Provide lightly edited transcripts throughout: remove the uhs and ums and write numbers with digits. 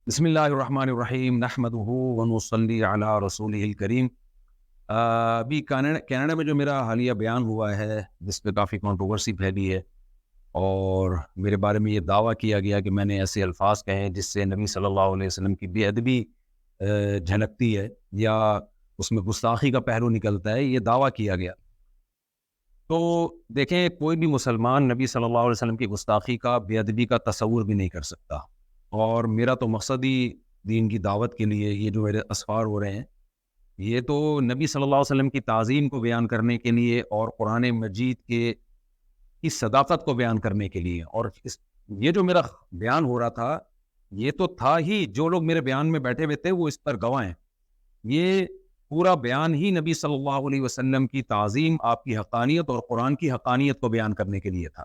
بسم اللہ الرحمن الرحیم نحمدہ ونصلی علی رسولہ الکریم۔ ابھی کینیڈا میں جو میرا حالیہ بیان ہوا ہے جس پہ کافی کنٹروورسی پھیلی ہے اور میرے بارے میں یہ دعویٰ کیا گیا کہ میں نے ایسے الفاظ کہے ہیں جس سے نبی صلی اللہ علیہ وسلم کی بے ادبی جھلکتی ہے یا اس میں گستاخی کا پہلو نکلتا ہے، یہ دعویٰ کیا گیا۔ تو دیکھیں، کوئی بھی مسلمان نبی صلی اللہ علیہ وسلم کی گستاخی کا، بے ادبی کا تصور بھی نہیں کر سکتا، اور میرا تو مقصد ہی دین کی دعوت کے لیے یہ جو میرے اسفار ہو رہے ہیں یہ تو نبی صلی اللہ علیہ وسلم کی تعظیم کو بیان کرنے کے لیے اور قرآن مجید کی صداقت کو بیان کرنے کے لیے، اور یہ جو میرا بیان ہو رہا تھا یہ تو تھا ہی، جو لوگ میرے بیان میں بیٹھے ہوئے تھے وہ اس پر گواہ ہیں۔ یہ پورا بیان ہی نبی صلی اللہ علیہ وسلم کی تعظیم، آپ کی حقانیت اور قرآن کی حقانیت کو بیان کرنے کے لیے تھا۔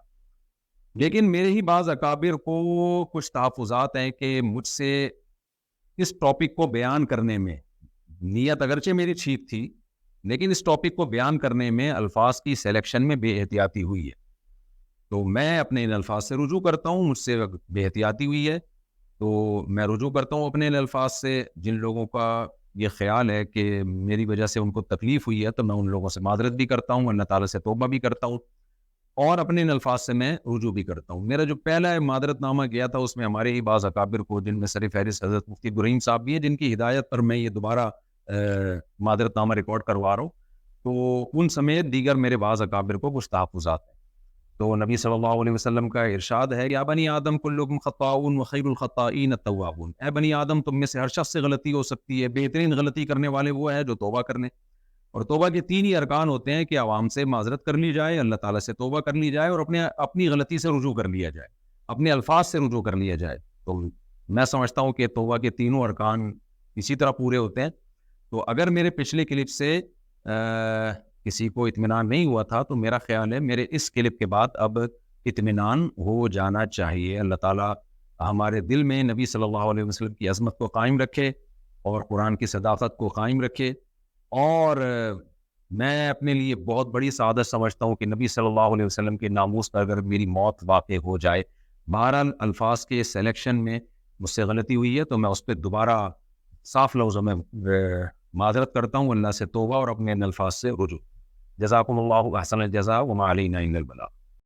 لیکن میرے ہی بعض اکابر کو کچھ تحفظات ہیں کہ مجھ سے اس ٹاپک کو بیان کرنے میں، نیت اگرچہ میری ٹھیک تھی لیکن اس ٹاپک کو بیان کرنے میں الفاظ کی سلیکشن میں بے احتیاطی ہوئی ہے، تو میں اپنے ان الفاظ سے رجوع کرتا ہوں۔ مجھ سے بے احتیاطی ہوئی ہے تو میں رجوع کرتا ہوں اپنے ان الفاظ سے۔ جن لوگوں کا یہ خیال ہے کہ میری وجہ سے ان کو تکلیف ہوئی ہے تو میں ان لوگوں سے معذرت بھی کرتا ہوں، اللہ تعالیٰ سے توبہ بھی کرتا ہوں، اور اپنے ان الفاظ سے میں رجوع بھی کرتا ہوں۔ میرا جو پہلا معذرت نامہ گیا تھا اس میں ہمارے ہی بعض اکابر کو، جن میں سر فہرست حضرت مفتی عبدالرحیم صاحب بھی ہیں، جن کی ہدایت پر میں یہ دوبارہ معذرت نامہ ریکارڈ کروا رہا ہوں، تو ان سمیت دیگر میرے بعض اکابر کو کچھ تحفظات ہیں۔ تو نبی صلی اللہ علیہ وسلم کا ارشاد ہے، یا بنی آدم کلکم خطاؤون وخیر الخطائین التوابون، اے بنی آدم تم میں سے ہر شخص سے غلطی ہو سکتی ہے، بہترین غلطی کرنے والے وہ ہیں جو توبہ کرنے، اور توبہ کے تین ہی ارکان ہوتے ہیں کہ عوام سے معذرت کر لی جائے، اللہ تعالیٰ سے توبہ کر لی جائے، اور اپنی غلطی سے رجوع کر لیا جائے، اپنے الفاظ سے رجوع کر لیا جائے۔ تو میں سمجھتا ہوں کہ توبہ کے تینوں ارکان اسی طرح پورے ہوتے ہیں۔ تو اگر میرے پچھلے کلپ سے کسی کو اطمینان نہیں ہوا تھا تو میرا خیال ہے میرے اس کلپ کے بعد اب اطمینان ہو جانا چاہیے۔ اللہ تعالیٰ ہمارے دل میں نبی صلی اللہ علیہ وسلم کی عظمت کو قائم رکھے اور قرآن کی صداقت کو قائم رکھے، اور میں اپنے لیے بہت بڑی سعادت سمجھتا ہوں کہ نبی صلی اللہ علیہ وسلم کے ناموس پر اگر میری موت واقع ہو جائے، بہرحال الفاظ کے سلیکشن میں مجھ سے غلطی ہوئی ہے تو میں اس پہ دوبارہ صاف لفظوں میں معذرت کرتا ہوں، اللہ سے توبہ اور اپنے ان الفاظ سے رجوع۔ جزاکم اللہ احسن الجزاء وما علینا الا البلاغ۔